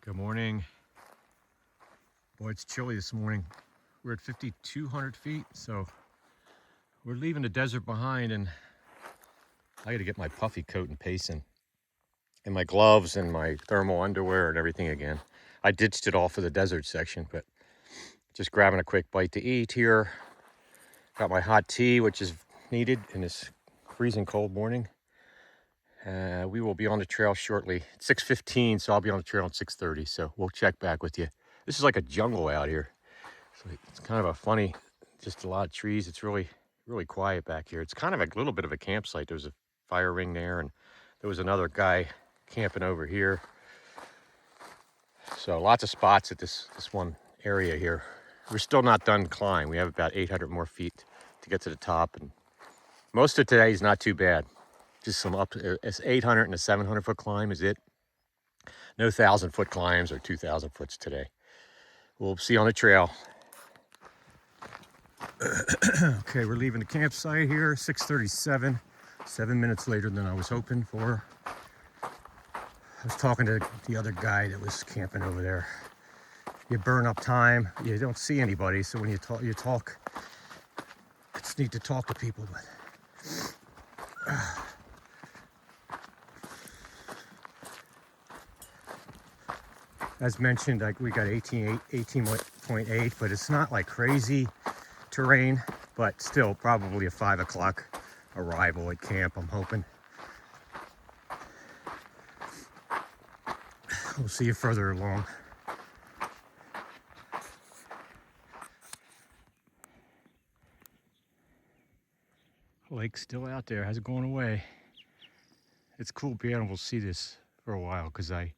Good morning. Boy, it's chilly this morning. We're at 5,200 feet, so we're leaving the desert behind, and I got to get my puffy coat and payson and my gloves and my thermal underwear and everything again. I ditched it all for the desert section, but just grabbing a quick bite to eat here. Got my hot tea, which is needed in this freezing cold morning. We will be on the trail shortly. It's 6:15, so I'll be on the trail at 6:30, so we'll check back with you. This is like a jungle out here. So it's kind of a funny, just a lot of trees. It's really quiet back here. It's kind of a little bit of a campsite. There's a fire ring there, and there was another guy camping over here. So lots of spots at this one area here. We're still not done climb. We have about 800 more feet to get to the top, and most of today is not too bad. Just some up, it's 800 and a 700 foot climb is it. No 1,000-foot climbs or 2,000 foots today. We'll see you on the trail. Okay, we're leaving the campsite here, 6:37, 7 minutes later than I was hoping for. I was talking to the other guy that was camping over there. You burn up time, you don't see anybody, so when you talk, it's neat to talk to people, but as mentioned, like we got 18.8, but it's not like crazy terrain, but still probably a 5 o'clock arrival at camp, I'm hoping. We'll see you further along. Lake's still out there, hasn't gone away. It's cool being able to see this for a while because I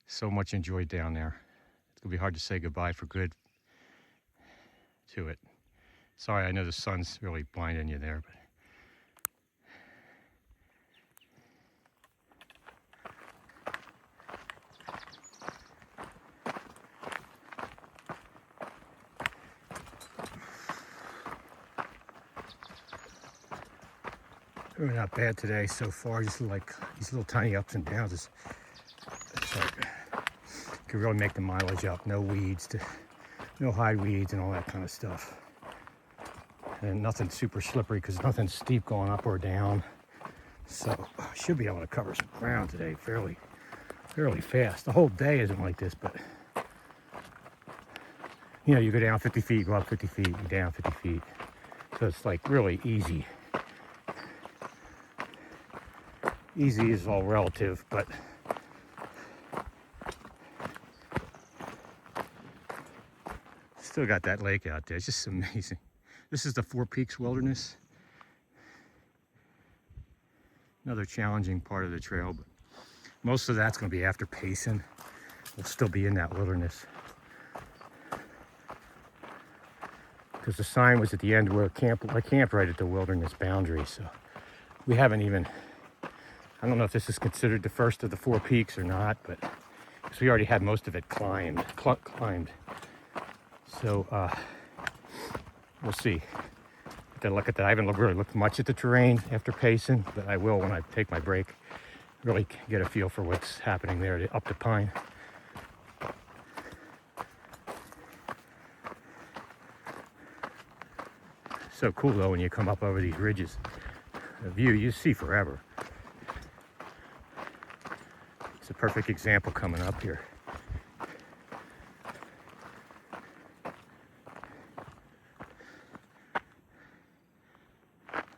so much enjoyed down there. It's gonna be hard to say goodbye for good to it. Sorry, I know the sun's really blinding you there, but we're not bad today so far. Just like these little tiny ups and downs. It's like can really make the mileage up. No weeds, no high weeds and all that kind of stuff. And nothing super slippery because nothing's steep going up or down. So I should be able to cover some ground today fairly fast. The whole day isn't like this, but you know, you go down 50 feet, go up 50 feet, you down 50 feet. So it's like really easy. Easy is all relative, but still got that lake out there. It's just amazing. This is the Four Peaks Wilderness. Another challenging part of the trail, but most of that's going to be after Payson. We'll still be in that wilderness. Because the sign was at the end where I camped right at the wilderness boundary, so we haven't even, I don't know if this is considered the first of the Four Peaks or not, but because we already had most of it climbed. So we'll see. Got to look at that. I haven't really looked much at the terrain after Payson, but I will when I take my break. Really get a feel for what's happening there up to Pine. So cool though when you come up over these ridges. The view you see forever. It's a perfect example coming up here.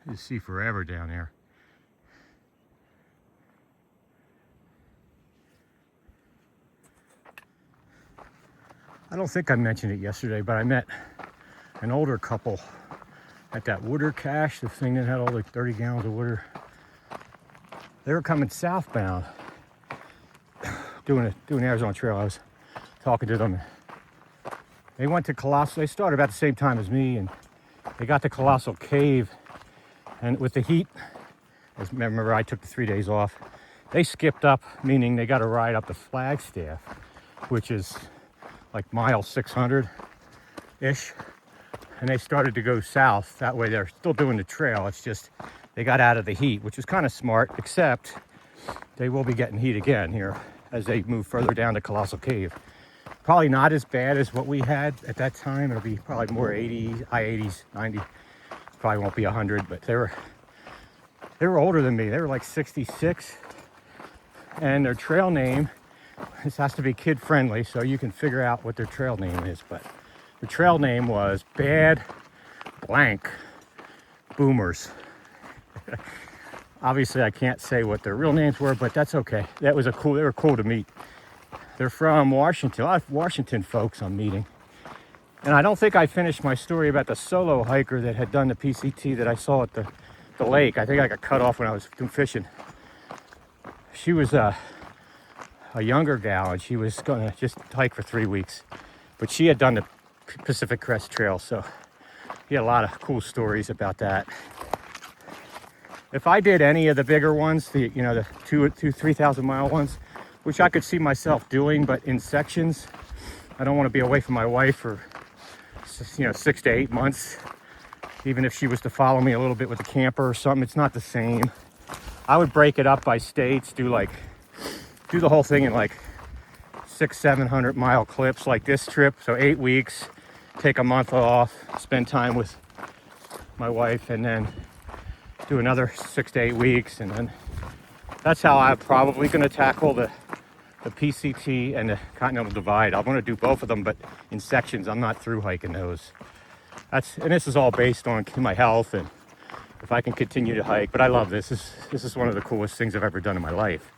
You see forever down there. I don't think I mentioned it yesterday, but I met an older couple at that water cache, the thing that had all the 30 gallons of water. They were coming southbound, doing Arizona Trail. I was talking to them. They went to Colossal. They started about the same time as me, and they got to Colossal Cave. And with the heat, remember I took the 3 days off. They skipped up, meaning they got a ride up to Flagstaff, which is like mile 600-ish. And they started to go south. That way they're still doing the trail. It's just they got out of the heat, which is kind of smart, except they will be getting heat again here as they move further down to Colossal Cave. Probably not as bad as what we had at that time. It'll be probably more 80, high 80s, 90. Probably won't be 100, but they were older than me. They were like 66, and their trail name, this has to be kid friendly, so you can figure out what their trail name is, but the trail name was Bad Blank Boomers. Obviously I can't say what their real names were, but that's okay. They were cool to meet. They're from Washington. A lot of Washington folks I'm meeting. And I don't think I finished my story about the solo hiker that had done the PCT that I saw at the lake. I think I got cut off when I was fishing. She was a younger gal, and she was gonna just hike for 3 weeks. But she had done the Pacific Crest Trail, so he had a lot of cool stories about that. If I did any of the bigger ones, the 3,000 mile ones, which I could see myself doing, but in sections, I don't want to be away from my wife for 6 to 8 months. Even if she was to follow me a little bit with a camper or something, it's not the same. I would break it up by states, do the whole thing in like 600-700 mile clips like this trip. So 8 weeks, take a month off, spend time with my wife, and then do another 6 to 8 weeks. And then that's how I'm probably going to tackle the PCT and the Continental Divide. I want to do both of them, but in sections. I'm not through hiking those. And this is all based on my health and if I can continue to hike. But I love this. This is one of the coolest things I've ever done in my life.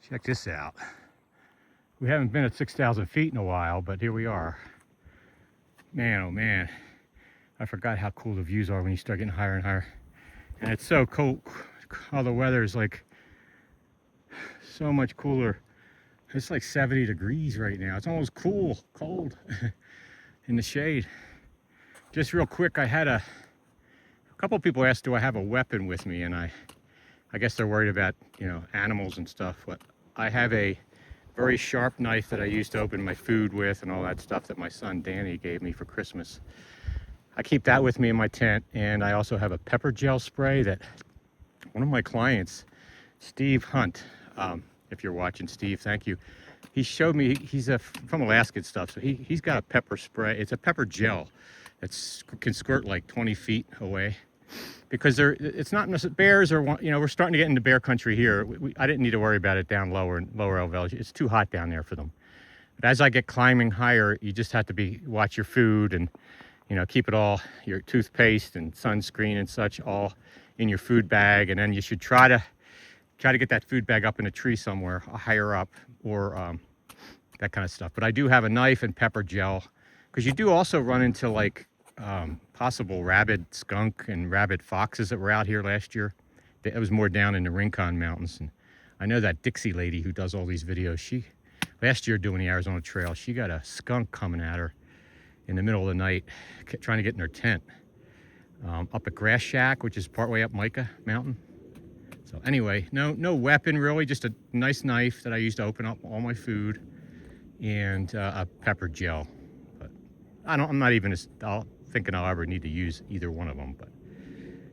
Check this out. We haven't been at 6,000 feet in a while, but here we are. Man, oh man. I forgot how cool the views are when you start getting higher and higher. And it's so cold. All the weather is like so much cooler. It's like 70 degrees right now. It's almost cold in the shade. Just real quick, I had a couple people asked, do I have a weapon with me? And I guess they're worried about, animals and stuff. But I have a very sharp knife that I used to open my food with and all that stuff that my son Danny gave me for Christmas. I keep that with me in my tent, and I also have a pepper gel spray that one of my clients, Steve Hunt, if you're watching, Steve, thank you. He showed me, he's from Alaska and stuff, so he's got a pepper spray. It's a pepper gel that can squirt like 20 feet away, because it's not bears are, we're starting to get into bear country here. I didn't need to worry about it down lower elevation. It's too hot down there for them. But as I get climbing higher, you just have to watch your food and keep it all, your toothpaste and sunscreen and such, all in your food bag. And then you should try to get that food bag up in a tree somewhere higher up, or that kind of stuff. But I do have a knife and pepper gel, because you do also run into like possible rabid skunk and rabid foxes that were out here last year. It was more down in the Rincon Mountains. And I know that Dixie lady who does all these videos, last year doing the Arizona Trail, she got a skunk coming at her in the middle of the night, trying to get in her tent, up at Grass Shack, which is partway up Mica Mountain. So anyway, no weapon really, just a nice knife that I use to open up all my food, and a pepper gel. But I'm not even thinking I'll ever need to use either one of them, but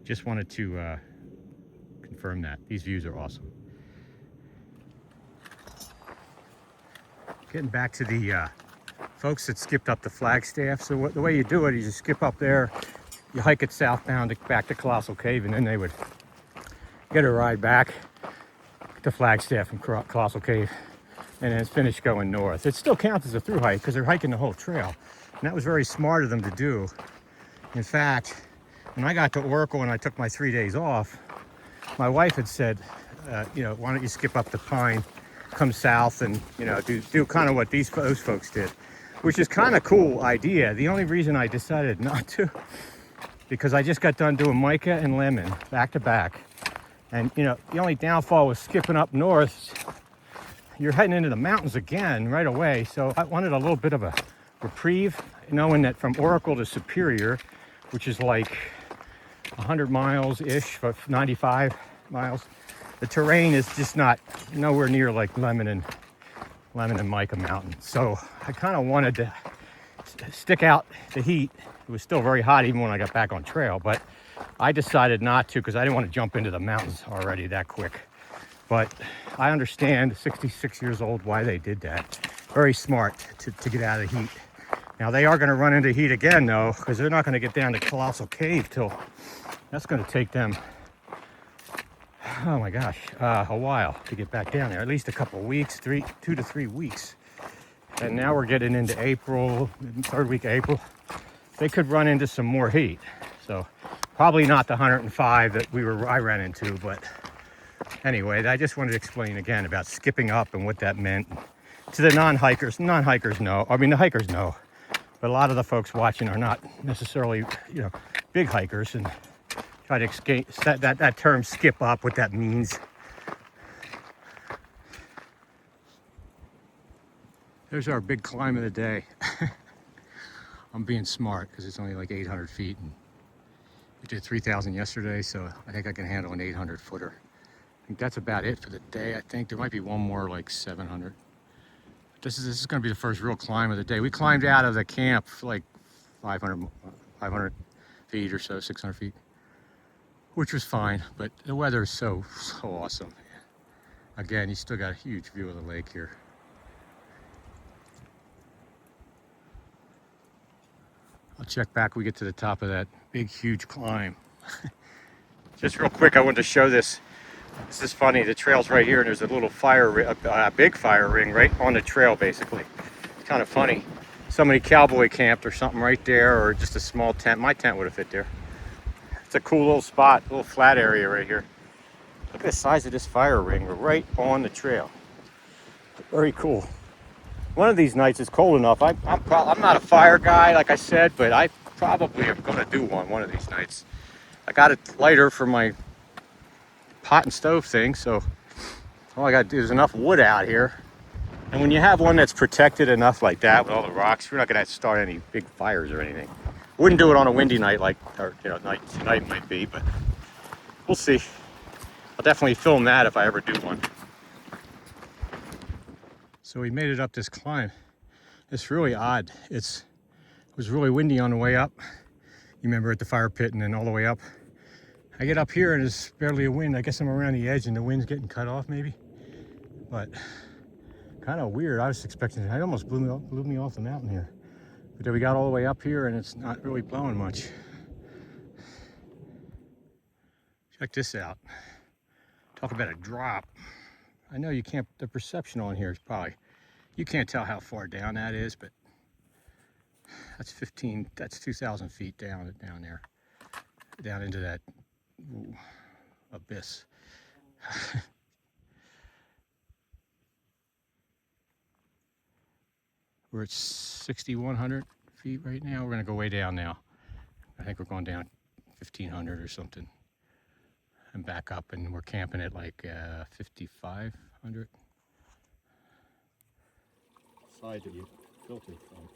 just wanted to confirm that. These views are awesome. Getting back to the folks that skipped up the Flagstaff. So the way you do it is you skip up there, you hike it southbound back to Colossal Cave, and then they would get a ride back to Flagstaff from Colossal Cave, and then finish going north. It still counts as a through hike because they're hiking the whole trail, and that was very smart of them to do. In fact, when I got to Oracle and I took my 3 days off, my wife had said, why don't you skip up the Pine, come south, and do kind of what those folks did, which is kind of cool idea. The only reason I decided not to, because I just got done doing Mica and Lemon back to back, and the only downfall was skipping up north. You're heading into the mountains again right away, so I wanted a little bit of a reprieve, knowing that from Oracle to Superior, which is like 100 miles-ish, but 95 miles, the terrain is just nowhere near like Lemon and Mica Mountain. So I kind of wanted to stick out the heat. It was still very hot even when I got back on trail, but I decided not to because I didn't want to jump into the mountains already that quick. But I understand 66 years old why they did that. Very smart to get out of the heat. Now they are going to run into heat again though, because they're not going to get down to Colossal Cave till, that's going to take them, oh my gosh, a while to get back down there. At least a couple of weeks, 2 to 3 weeks. And now we're getting into April, third week of April. They could run into some more heat. So probably not the 105 that I ran into, but anyway, I just wanted to explain again about skipping up and what that meant to the non-hikers. Non-hikers know, I mean the hikers know, but a lot of the folks watching are not necessarily, big hikers, and try to escape that term skip up, what that means. There's our big climb of the day. I'm being smart because it's only like 800 feet. And we did 3,000 yesterday, so I think I can handle an 800 footer. I think that's about it for the day. I think there might be one more like 700. This is going to be the first real climb of the day. We climbed out of the camp for like 500 feet or so, 600 feet, which was fine. But the weather is so awesome. Again, you still got a huge view of the lake here. I'll check back when we get to the top of that big, huge climb. Just real quick, I wanted to show this. This is funny. The trail's right here, and there's a little a big fire ring right on the trail, basically. It's kind of funny. Somebody cowboy camped or something right there, or just a small tent. My tent would have fit there. It's a cool little spot, a little flat area right here. Look at the size of this fire ring. We're right on the trail. Very cool. One of these nights is cold enough. I'm not a fire guy, like I said, but I probably am going to do one of these nights. I got a lighter for my pot and stove thing, so all I got to do is enough wood out here. And when you have one that's protected enough like that with all the rocks, you're not going to start any big fires or anything. Wouldn't do it on a windy night like night tonight might be, but we'll see. I'll definitely film that if I ever do one. So we made it up this climb. It's really odd. It was really windy on the way up. You remember at the fire pit and then all the way up. I get up here and there's barely a wind. I guess I'm around the edge and the wind's getting cut off maybe. But kind of weird. I was expecting, it almost blew me off the mountain here. But then we got all the way up here and it's not really blowing much. Check this out. Talk about a drop. I know you can't, the perception on here is probably, you can't tell how far down that is, but that's 2,000 feet down there, down into that abyss. We're at 6,100 feet right now. We're gonna go way down now. I think we're going down 1,500 or something and back up, and we're camping at like 5,500. Side that you filtered from.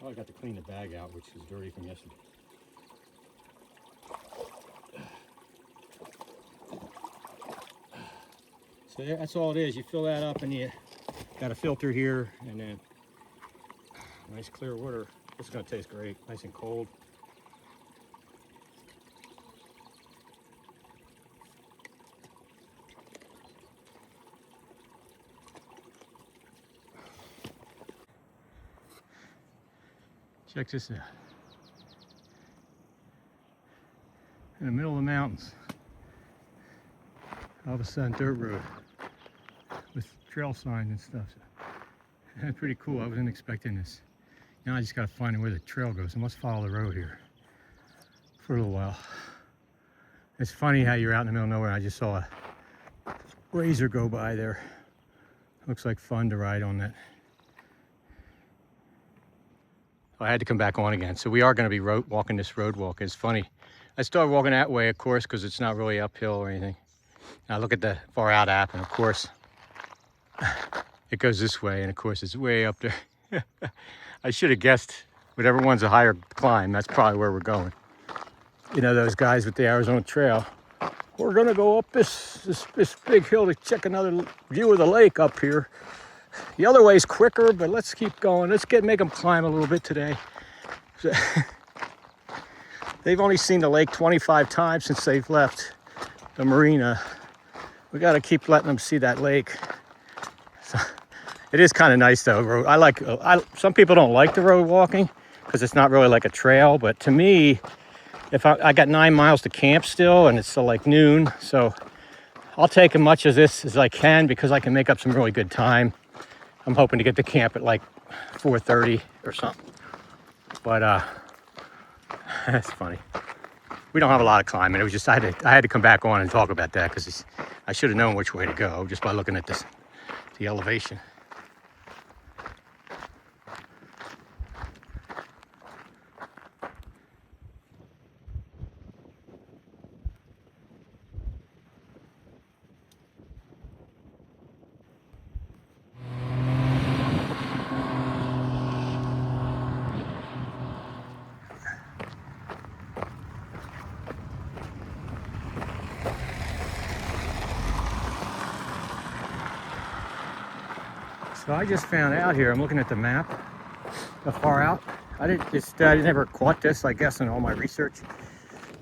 Oh, I got to clean the bag out, which was dirty from yesterday. So that's all it is. You fill that up and you got a filter here, and then nice clear water. It's gonna taste great, nice and cold. Check this out. In the middle of the mountains, all of a sudden dirt road with trail signs and stuff. That's pretty cool. I wasn't expecting this. Now I just gotta find where the trail goes. I must follow the road here for a little while. It's funny how you're out in the middle of nowhere. I just saw a razor go by there. Looks like fun to ride on that. I had to come back on again. So we are going to be walking this road walk. It's funny. I started walking that way, of course, because it's not really uphill or anything. Now look at the Far Out app, and of course, it goes this way, and of course, it's way up there. I should have guessed whatever one's a higher climb, that's probably where we're going. You know, those guys with the Arizona Trail. We're going to go up this big hill to check another view of the lake up here. The other way's quicker, but let's keep going. Let's make them climb a little bit today. They've only seen the lake 25 times since they've left the marina. We got to keep letting them see that lake. So, it is kind of nice though. Some people don't like the road walking because it's not really like a trail, but to me, if I got 9 miles to camp still and it's still like noon, so I'll take as much of this as I can because I can make up some really good time. I'm hoping to get to camp at like 4:30 or something. But that's funny. We don't have a lot of climbing. It was just I had to come back on and talk about that because I should have known which way to go just by looking at the elevation. So I just found out here, I'm looking at the map, how far out. I never caught this, I guess, in all my research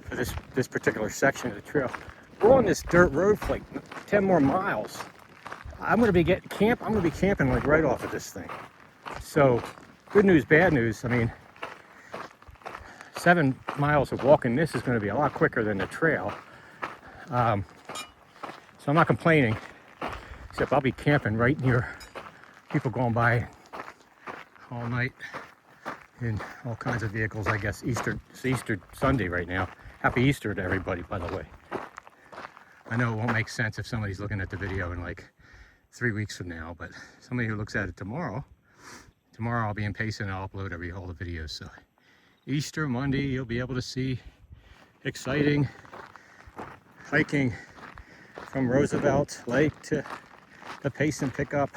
for this particular section of the trail. We're on this dirt road for like 10 more miles. I'm gonna be camping like right off of this thing. So good news, bad news. I mean, 7 miles of walking this is gonna be a lot quicker than the trail. So I'm not complaining, except I'll be camping right near people going by all night in all kinds of vehicles. I guess it's Easter Sunday right now. Happy Easter to everybody, by the way. I know it won't make sense if somebody's looking at the video in like 3 weeks from now, but somebody who looks at it tomorrow I'll be in Payson and I'll upload all the videos. So Easter Monday, you'll be able to see exciting hiking from Roosevelt Lake to the Payson pickup.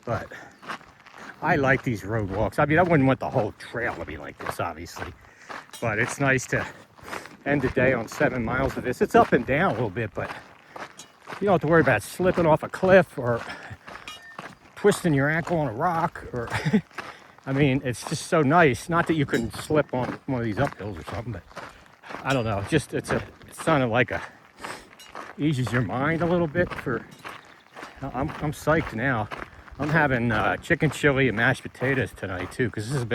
But I like these road walks. I mean, I wouldn't want the whole trail to be like this, obviously. But it's nice to end the day on 7 miles of this. It's up and down a little bit, but you don't have to worry about slipping off a cliff or twisting your ankle on a rock. Or I mean, it's just so nice. Not that you can slip on one of these uphills or something, but I don't know. Just it's kind of like eases your mind a little bit. I'm psyched now. I'm having chicken chili and mashed potatoes tonight too, because this will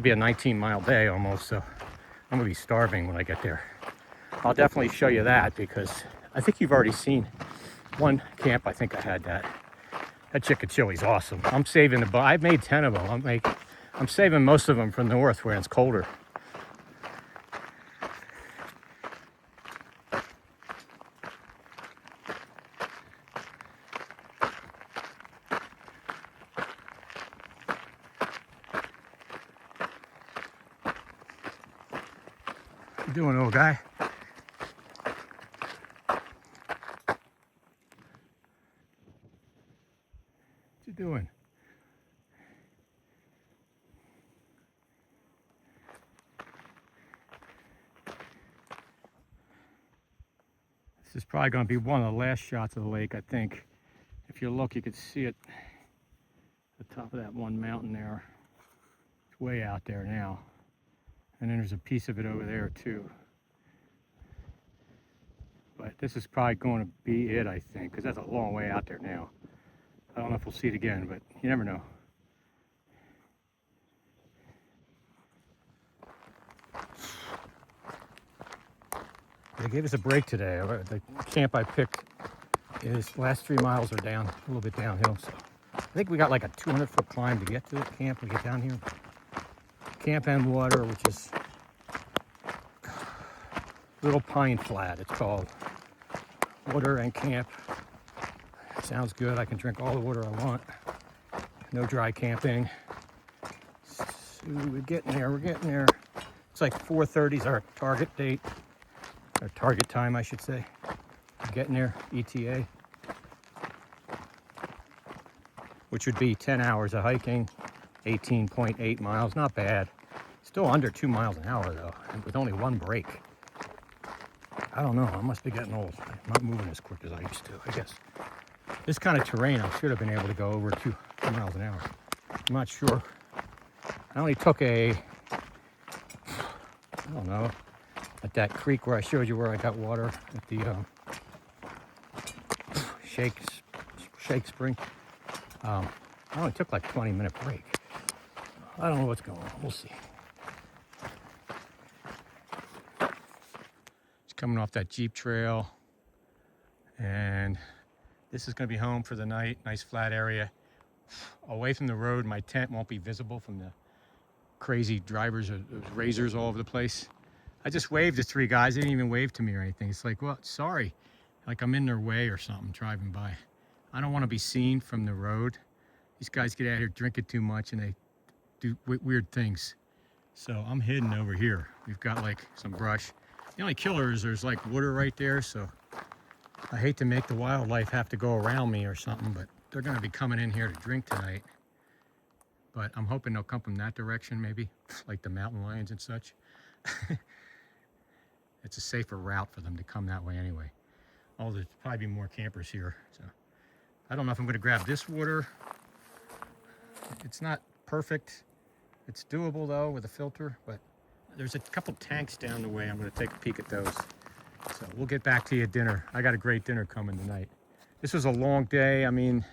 be a 19-mile day almost, so I'm gonna be starving when I get there. I'll definitely show you that because I think you've already seen one camp. I think I had that chicken chili's awesome. I'm saving I've made 10 of them. I'm saving most of them from the north where it's colder. What you doing, old guy? What you doing? This is probably going to be one of the last shots of the lake, I think. If you look, you can see it at the top of that one mountain there. It's way out there now. And then there's a piece of it over there too. But this is probably going to be it, I think, because that's a long way out there now. I don't know if we'll see it again, but you never know. They gave us a break today. The camp I picked last 3 miles are down, a little bit downhill. So I think we got like a 200-foot climb to get to the camp. We get down here. Camp and water, which is Little Pine Flat, it's called. Water and camp. Sounds good. I can drink all the water I want. No dry camping. So we're getting there. It's like 4:30 is our target date. Our target time, I should say. We're getting there, ETA. Which would be 10 hours of hiking, 18.8 miles, not bad. Still under 2 miles an hour though, and with only one break. I don't know, I must be getting old. I'm not moving as quick as I used to, I guess. This kind of terrain, I should have been able to go over 2 miles an hour. I'm not sure. I only took a I don't know, at that creek where I showed you where I got water at the Shake Spring. I only took like 20-minute break. I don't know what's going on. We'll see. It's coming off that Jeep trail, and this is going to be home for the night. Nice flat area away from the road. My tent won't be visible from the crazy drivers or razors all over the place. I just waved to 3 guys. They didn't even wave to me or anything. It's like, well, sorry, like I'm in their way or something driving by. I don't want to be seen from the road. These guys get out here drinking too much and they do weird things. So I'm hidden over here. We've got like some brush. The only killer is there's like water right there, so I hate to make the wildlife have to go around me or something, but they're gonna be coming in here to drink tonight. But I'm hoping they'll come from that direction maybe, like the mountain lions and such. It's a safer route for them to come that way anyway. Oh, there's probably be more campers here. So I don't know if I'm gonna grab this water. It's not perfect. It's doable though with a filter, but there's a couple tanks down the way. I'm gonna take a peek at those. So we'll get back to you at dinner. I got a great dinner coming tonight. This was a long day. I mean,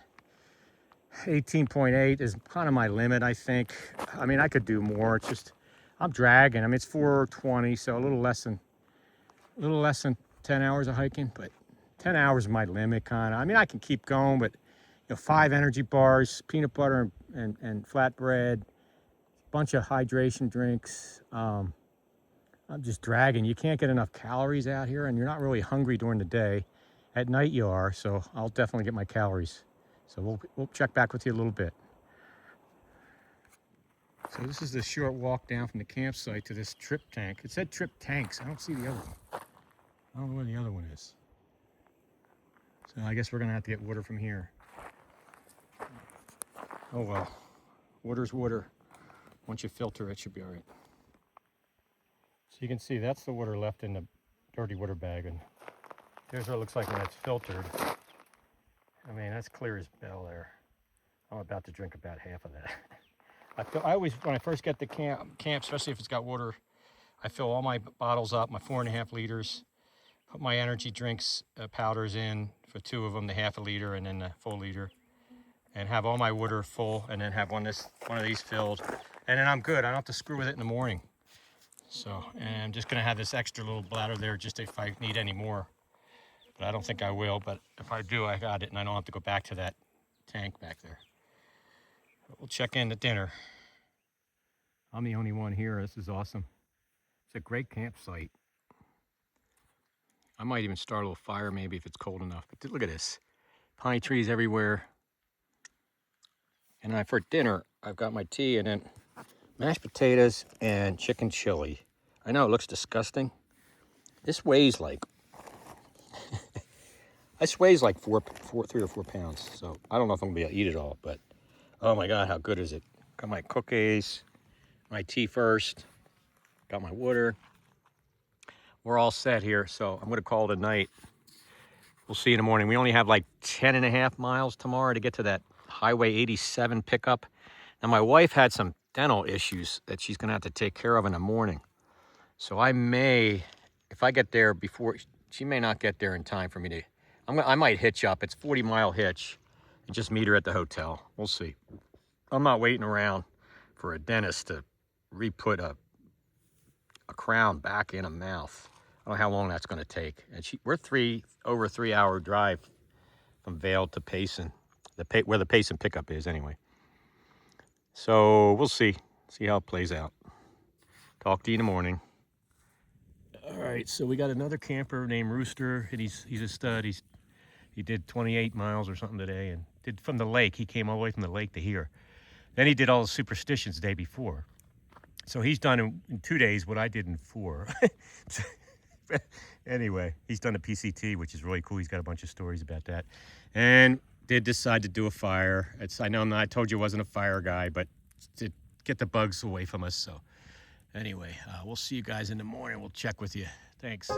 18.8 is kind of my limit, I think. I mean, I could do more. It's just, I'm dragging. I mean, it's 4:20, so a little less than 10 hours of hiking, but 10 hours is my limit, kind of. I mean, I can keep going, but 5 energy bars, peanut butter and flatbread, bunch of hydration drinks. I'm just dragging. You can't get enough calories out here, and you're not really hungry during the day. At night you are, so I'll definitely get my calories. So we'll check back with you a little bit. So this is the short walk down from the campsite to this trip tank. It said trip tanks. I don't see the other one. I don't know where the other one is. So I guess we're gonna have to get water from here. Oh well, water's water. Once you filter, it should be all right. So you can see that's the water left in the dirty water bag, and here's what it looks like when it's filtered. I mean, that's clear as bell there. I'm about to drink about half of that. I always, when I first get to camp, especially if it's got water, I fill all my bottles up, my 4.5 liters, put my energy drinks powders in for 2 of them, the half a liter and then the full liter, and have all my water full, and then have one of these filled, and then I'm good. I don't have to screw with it in the morning. So, and I'm just gonna have this extra little bladder there just if I need any more. But I don't think I will, but if I do, I got it, and I don't have to go back to that tank back there. But we'll check in at dinner. I'm the only one here. This is awesome. It's a great campsite. I might even start a little fire maybe if it's cold enough. But look at this. Pine trees everywhere. And then for dinner, I've got my tea and then mashed potatoes and chicken chili. I know it looks disgusting. This weighs like, this weighs like 3 or 4 pounds. So I don't know if I'm gonna be able to eat it all, but oh my God, how good is it? Got my cookies, my tea first, got my water. We're all set here, so I'm gonna call it a night. We'll see you in the morning. We only have like 10.5 miles tomorrow to get to that Highway 87 pickup. Now my wife had some dental issues that she's gonna have to take care of in the morning. So I may, if I get there before, she may not get there in time for me to, I might hitch up. It's a 40-mile hitch and just meet her at the hotel. We'll see. I'm not waiting around for a dentist to re-put a crown back in a mouth. I don't know how long that's gonna take. And we're over a 3-hour drive from Vail to Payson, where the Payson pickup is anyway. So we'll see how it plays out. Talk to you in the morning. All right, so we got another camper named Rooster, and he's a stud. He did 28 miles or something today, and did from the lake. He came all the way from the lake to here. Then he did all the superstitions the day before. So he's done in 2 days what I did in 4. Anyway, he's done a PCT, which is really cool. He's got a bunch of stories about that. And did decide to do a fire. I told you I wasn't a fire guy, but to get the bugs away from us. So anyway, we'll see you guys in the morning. We'll check with you. Thanks.